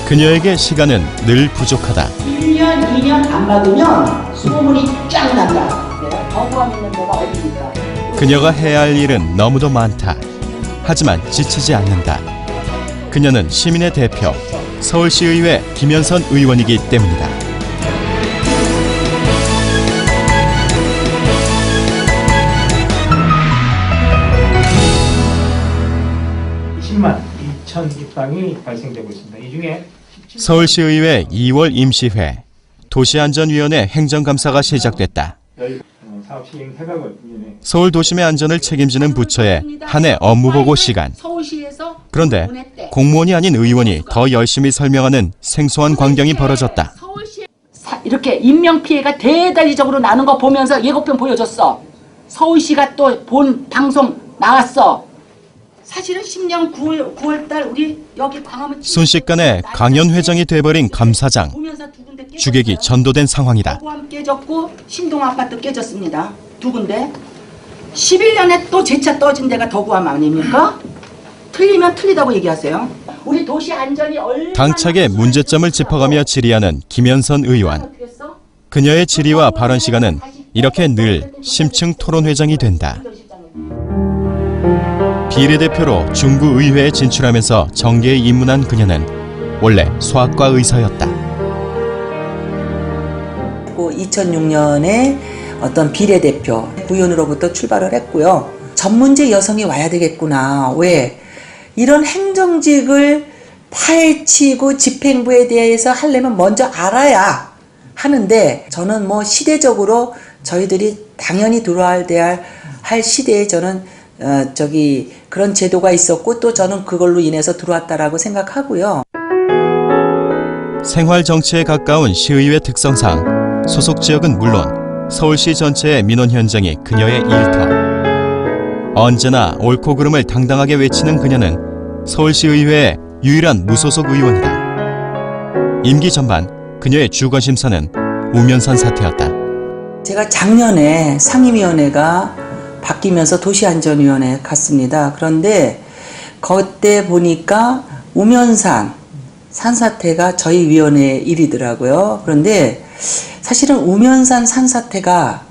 그녀에게 시간은 늘 부족하다. 1년, 2년 안 받으면 소문이 쫙 난다. 내가 거부감 있는 데가 어디니까. 그녀가 해야 할 일은 너무도 많다. 하지만 지치지 않는다. 그녀는 시민의 대표, 서울시의회 김현선 의원이기 때문이다. (20만 2천) 입방이 발생되고 있습니다. 이 중에 서울시의회 2월 임시회, 도시안전위원회 행정감사가 시작됐다. 사업 시행 해각을 서울 도심의 안전을 책임지는 부처의 한 해 업무보고 시간. 그런데 공무원이 아닌 의원이 더 열심히 설명하는 생소한 광경이 벌어졌다. 이렇게 인명피해가 대대적으로 나는 거 보면서 예고편 보여줬어. 서울시가 또 본 방송 나왔어. 사실은 10년 9월달 우리 여기 광화문 순식간에 강연 회장이 돼버린 감사장. 주객이 전도된 상황이다. 도암 깨졌고 신동 아파트 깨졌습니다. 두 군데. 11년에 또 재차 떠진 데가 더구암 아닙니까? 틀리면 틀리다고 얘기하세요. 우리 도시 안전이 얼마나 당차게 문제점을 짚어가며 질의하는 김현선 의원. 그녀의 질의와 발언 시간은 이렇게 늘 심층 토론회장이 된다. 비례대표로 중구의회에 진출하면서 정계에 입문한 그녀는 원래 소아과 의사였다. 2006년에 어떤 비례대표 구의원으로부터 출발을 했고요. 전문직 여성이 와야 되겠구나. 왜? 이런 행정직을 파헤치고 집행부에 대해서 하려면 먼저 알아야 하는데, 저는 뭐 시대적으로 저희들이 당연히 들어와야 할 시대에 저는 그런 제도가 있었고, 또 저는 그걸로 인해서 들어왔다라고 생각하고요. 생활 정치에 가까운 시의회 특성상 소속 지역은 물론 서울시 전체의 민원 현장이 그녀의 일터. 언제나 옳고 그름을 당당하게 외치는 그녀는 서울시의회의 유일한 무소속 의원이다. 임기 전반 그녀의 주관심사는 우면산 사태였다. 제가 작년에 상임위원회가 바뀌면서 도시안전위원회에 갔습니다. 그런데 그때 보니까 우면산 산사태가 저희 위원회 일이더라고요. 그런데 사실은 우면산 산사태가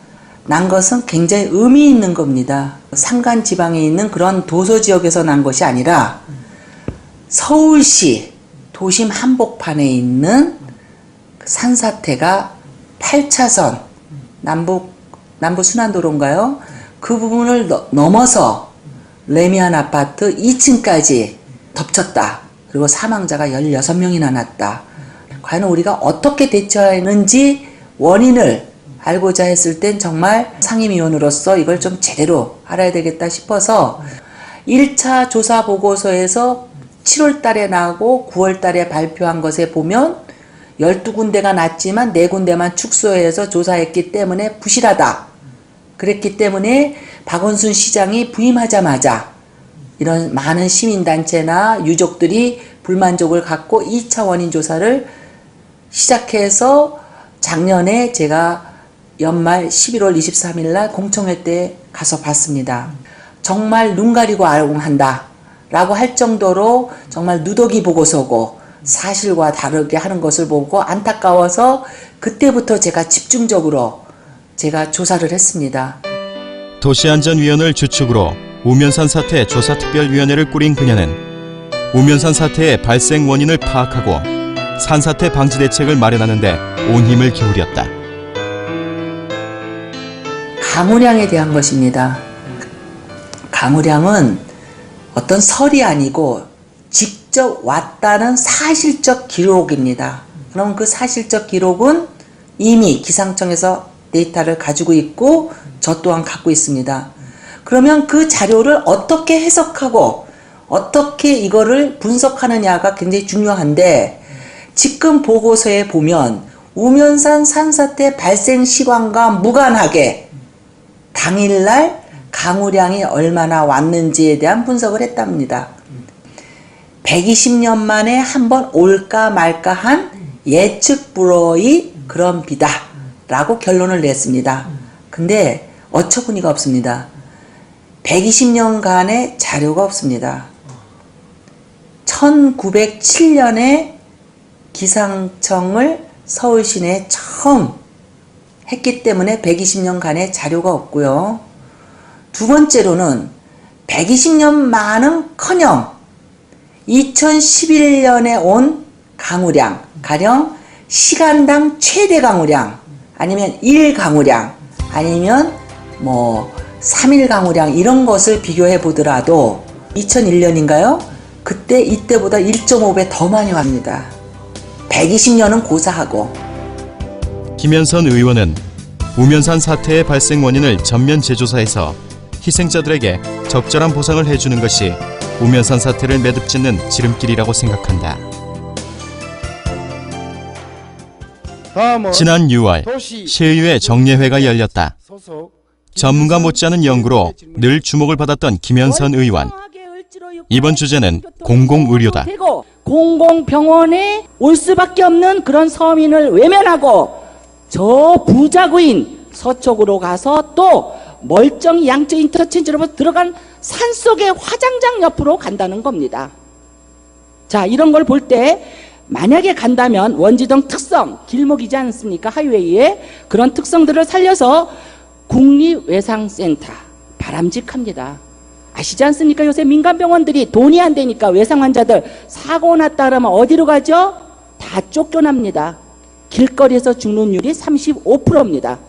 난 것은 굉장히 의미 있는 겁니다. 산간 지방에 있는 그런 도서지역에서 난 것이 아니라 서울시 도심 한복판에 있는 산사태가 8차선 남부 순환도로인가요? 그 부분을 넘어서 레미안 아파트 2층까지 덮쳤다. 그리고 사망자가 16명이나 났다. 과연 우리가 어떻게 대처하는지 원인을 알고자 했을 땐 정말 상임위원으로서 이걸 좀 제대로 알아야 되겠다 싶어서 1차 조사 보고서에서 7월 달에 나오고 9월 달에 발표한 것에 보면 12군데가 났지만 4군데만 축소해서 조사했기 때문에 부실하다. 그랬기 때문에 박원순 시장이 부임하자마자 이런 많은 시민단체나 유족들이 불만족을 갖고 2차 원인 조사를 시작해서 작년에 제가 연말 11월 23일 날 공청회 때 가서 봤습니다. 정말 눈 가리고 아웅한다 라고 할 정도로 정말 누더기 보고서고 사실과 다르게 하는 것을 보고 안타까워서 그때부터 제가 집중적으로 제가 조사를 했습니다. 도시안전위원회를 주축으로 우면산 사태 조사특별위원회를 꾸린 그녀는 우면산 사태의 발생 원인을 파악하고 산사태 방지 대책을 마련하는 데 온 힘을 기울였다. 강우량에 대한 것입니다. 강우량은 어떤 설이 아니고 직접 왔다는 사실적 기록입니다. 그럼 그 사실적 기록은 이미 기상청에서 데이터를 가지고 있고 저 또한 갖고 있습니다. 그러면 그 자료를 어떻게 해석하고 어떻게 이거를 분석하느냐가 굉장히 중요한데, 지금 보고서에 보면 우면산 산사태 발생 시간과 무관하게 당일날 강우량이 얼마나 왔는지에 대한 분석을 했답니다. 120년 만에 한 번 올까 말까 한 예측 불허의 그런 비다 라고 결론을 냈습니다. 근데 어처구니가 없습니다. 120년간의 자료가 없습니다. 1907년에 기상청을 서울 시내에 처음 했기 때문에 120년간의 자료가 없고요. 두 번째로는 120년만은커녕 2011년에 온 강우량, 가령 시간당 최대 강우량, 아니면 1강우량, 아니면 뭐 3일 강우량 이런 것을 비교해 보더라도 2001년인가요? 그때 이때보다 1.5배 더 많이 옵니다. 120년은 고사하고. 김현선 의원은 우면산 사태의 발생 원인을 전면 재조사해서 희생자들에게 적절한 보상을 해주는 것이 우면산 사태를 매듭짓는 지름길이라고 생각한다. 지난 6월 시의회 정례회가 열렸다. 전문가 못지않은 연구로 늘 주목을 받았던 김현선 의원. 이번 주제는 공공의료다. 공공병원에 올 수밖에 없는 그런 서민을 외면하고 저 부자구인 서쪽으로 가서 또 멀쩡히 양재 인터체인지로 들어간 산속의 화장장 옆으로 간다는 겁니다. 자, 이런 걸 볼 때 만약에 간다면 원지동 특성, 길목이지 않습니까? 하이웨이에 그런 특성들을 살려서 국립외상센터 바람직합니다. 아시지 않습니까? 요새 민간병원들이 돈이 안 되니까 외상 환자들 사고 났다 그러면 어디로 가죠? 다 쫓겨납니다. 길거리에서 죽는율이 35%입니다.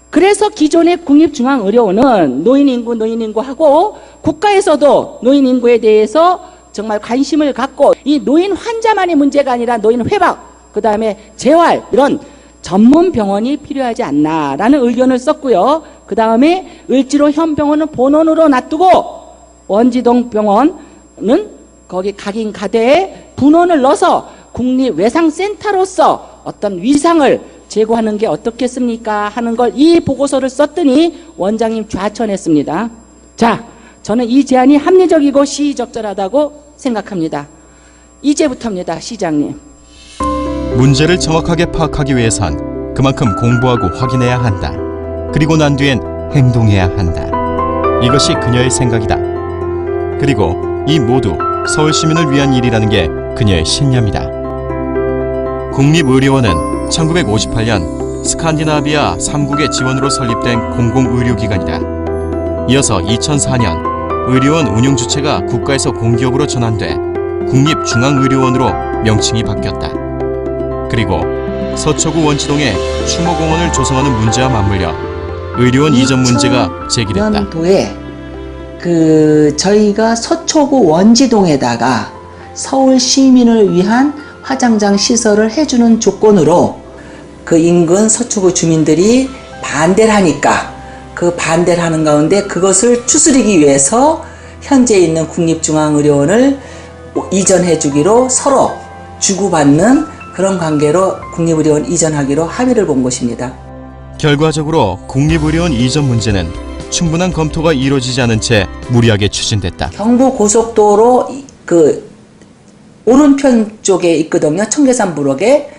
그래서 기존의 국립중앙의료원은 노인인구 하고 국가에서도 노인인구에 대해서 정말 관심을 갖고 이 노인 환자만의 문제가 아니라 노인 회복, 그 다음에 재활 이런 전문 병원이 필요하지 않나라는 의견을 썼고요. 그 다음에 을지로 현병원은 본원으로 놔두고 원지동 병원은 거기 각인 가대에 분원을 넣어서 국립외상센터로서 어떤 위상을 제고하는 게 어떻겠습니까? 하는 걸 이 보고서를 썼더니 원장님 좌천했습니다. 자, 저는 이 제안이 합리적이고 시의적절하다고 생각합니다. 이제부터입니다, 시장님. 문제를 정확하게 파악하기 위해선 그만큼 공부하고 확인해야 한다. 그리고 난 뒤엔 행동해야 한다. 이것이 그녀의 생각이다. 그리고 이 모두 서울 시민을 위한 일이라는 게 그녀의 신념이다. 국립의료원은 1958년 스칸디나비아 3국의 지원으로 설립된 공공의료기관이다. 이어서 2004년 의료원 운영 주체가 국가에서 공기업으로 전환돼 국립중앙의료원으로 명칭이 바뀌었다. 그리고 서초구 원지동에 추모공원을 조성하는 문제와 맞물려 의료원 이전 문제가 제기됐다. 년도에 저희가 서초구 원지동에다가 서울 시민을 위한 화장장 시설을 해주는 조건으로 그 인근 서초구 주민들이 반대를 하니까 그 반대를 하는 가운데 그것을 추스리기 위해서 현재 있는 국립중앙의료원을 이전해 주기로 서로 주고받는 그런 관계로 국립의료원 이전하기로 합의를 본 것입니다. 결과적으로 국립의료원 이전 문제는 충분한 검토가 이루어지지 않은 채 무리하게 추진됐다. 경부고속도로 그 오른편 쪽에 있거든요. 청계산 부록에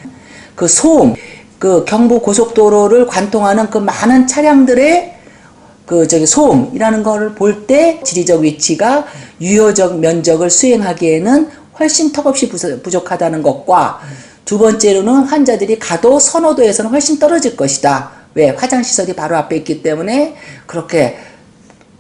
그 소음, 그 경부고속도로를 관통하는 그 많은 차량들의 소음이라는 거를 볼 때 지리적 위치가 유효적 면적을 수행하기에는 훨씬 턱없이 부족하다는 것과 두 번째로는 환자들이 가도 선호도에서는 훨씬 떨어질 것이다. 왜? 화장시설이 바로 앞에 있기 때문에 그렇게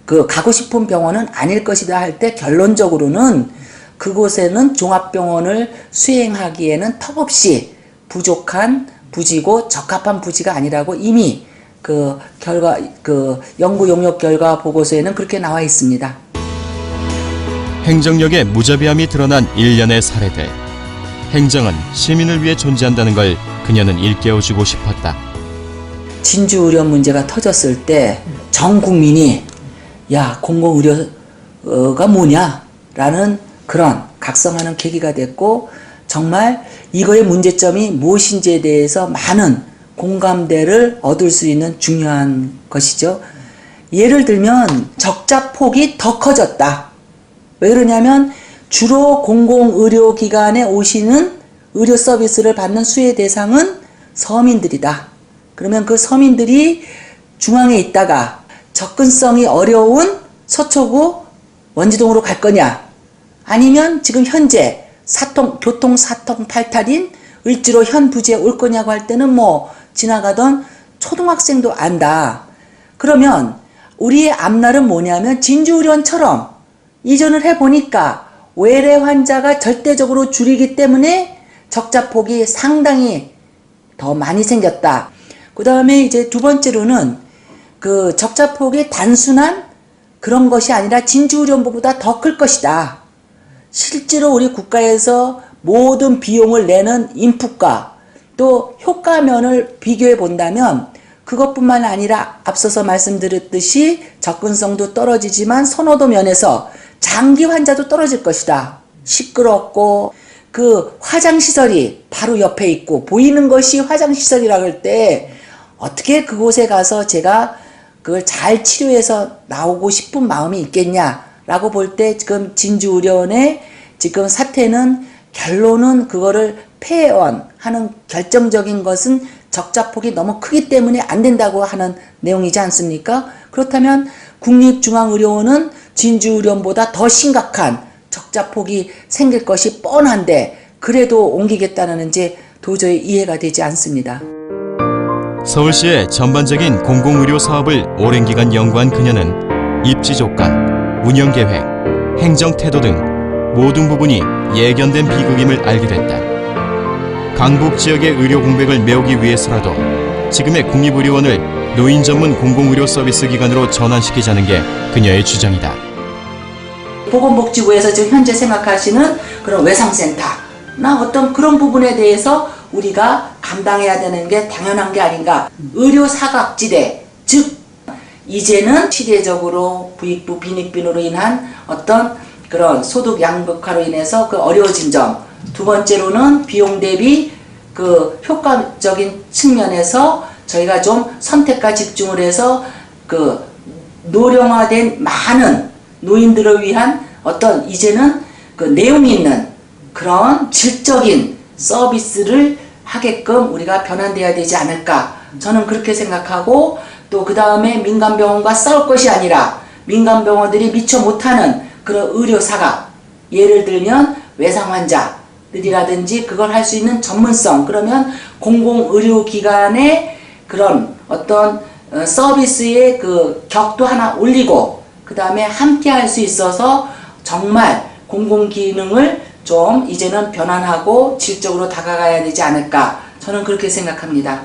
가고 싶은 병원은 아닐 것이다 할 때 결론적으로는 그곳에는 종합병원을 수행하기에는 턱없이 부족한 부지고 적합한 부지가 아니라고 이미 연구 용역 결과 보고서에는 그렇게 나와 있습니다. 행정력의 무자비함이 드러난 일련의 사례들. 행정은 시민을 위해 존재한다는 걸 그녀는 일깨워주고 싶었다. 진주 의료 문제가 터졌을 때 전 국민이 야, 공공의료가 뭐냐? 라는 그런 각성하는 계기가 됐고 정말 이거의 문제점이 무엇인지에 대해서 많은 공감대를 얻을 수 있는 중요한 것이죠. 예를 들면 적자폭이 더 커졌다. 왜 그러냐면 주로 공공의료기관에 오시는 의료 서비스를 받는 수혜 대상은 서민들이다. 그러면 그 서민들이 중앙에 있다가 접근성이 어려운 서초구 원지동으로 갈 거냐, 아니면 지금 현재 교통 사통 팔탈인 을지로 현 부지에 올 거냐고 할 때는 뭐 지나가던 초등학생도 안다. 그러면 우리의 앞날은 뭐냐면 진주의료원처럼 이전을 해보니까 외래 환자가 절대적으로 줄이기 때문에 적자폭이 상당히 더 많이 생겼다. 그 다음에 이제 두 번째로는 그 적자폭이 단순한 그런 것이 아니라 진주의료원보다 더 클 것이다. 실제로 우리 국가에서 모든 비용을 내는 인풋과 또 효과면을 비교해 본다면 그것뿐만 아니라 앞서서 말씀드렸듯이 접근성도 떨어지지만 선호도 면에서 장기 환자도 떨어질 것이다. 시끄럽고 그 화장시설이 바로 옆에 있고 보이는 것이 화장시설이라고 할 때 어떻게 그곳에 가서 제가 그걸 잘 치료해서 나오고 싶은 마음이 있겠냐라고 볼 때 지금 진주의료원의 지금 사태는 결론은 그거를 폐원하는 결정적인 것은 적자폭이 너무 크기 때문에 안 된다고 하는 내용이지 않습니까? 그렇다면 국립중앙의료원은 진주의료원보다 더 심각한 적자폭이 생길 것이 뻔한데 그래도 옮기겠다는지 도저히 이해가 되지 않습니다. 서울시의 전반적인 공공의료 사업을 오랜 기간 연구한 그녀는 입지 조건, 운영 계획, 행정 태도 등 모든 부분이 예견된 비극임을 알게 됐다. 강북 지역의 의료 공백을 메우기 위해서라도 지금의 국립의료원을 노인 전문 공공의료 서비스 기관으로 전환시키자는 게 그녀의 주장이다. 보건복지부에서 지금 현재 생각하시는 그런 외상센터나 어떤 그런 부분에 대해서 우리가 감당해야 되는 게 당연한 게 아닌가. 의료 사각지대, 즉 이제는 시대적으로 부익부 빈익빈으로 인한 어떤 그런 소득 양극화로 인해서 그 어려워진 점. 두 번째로는 비용 대비 그 효과적인 측면에서 저희가 좀 선택과 집중을 해서 그 노령화된 많은 노인들을 위한 어떤 이제는 그 내용 있는 그런 질적인 서비스를 하게끔 우리가 변환돼야 되지 않을까. 저는 그렇게 생각하고 또 그 다음에 민간병원과 싸울 것이 아니라 민간병원들이 미처 못하는 그런 의료사각, 예를 들면 외상환자들이라든지 그걸 할 수 있는 전문성, 그러면 공공의료기관의 그런 어떤 서비스의 그 격도 하나 올리고 그 다음에 함께 할 수 있어서 정말 공공기능을 좀 이제는 변환하고 질적으로 다가가야 되지 않을까. 저는 그렇게 생각합니다.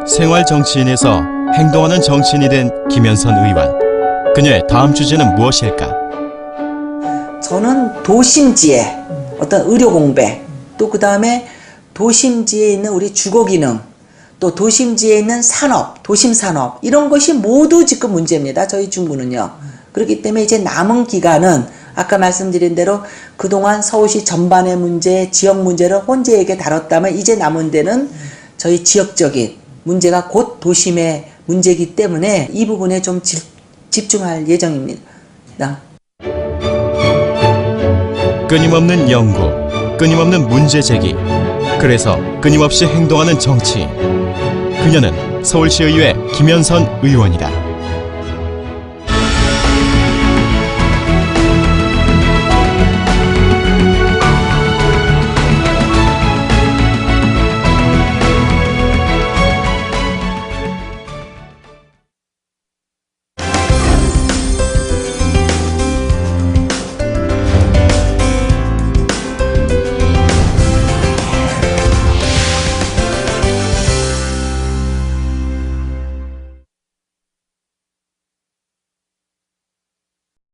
생활 정치인에서 행동하는 정치인이 된 김현선 의원. 그녀의 다음 주제는 무엇일까? 저는 도심지에 어떤 의료 공백, 또 그 다음에 도심지에 있는 우리 주거기능, 또 도심지에 있는 산업, 도심산업 이런 것이 모두 지금 문제입니다. 저희 중구는요. 그렇기 때문에 이제 남은 기간은 아까 말씀드린 대로 그동안 서울시 전반의 문제, 지역 문제를 혼재에게 다뤘다면 이제 남은 데는 저희 지역적인 문제가 곧 도심의 문제이기 때문에 이 부분에 좀 집중할 예정입니다. 끊임없는 연구, 끊임없는 문제 제기. 그래서 끊임없이 행동하는 정치인. 그녀는 서울시의회 김현선 의원이다.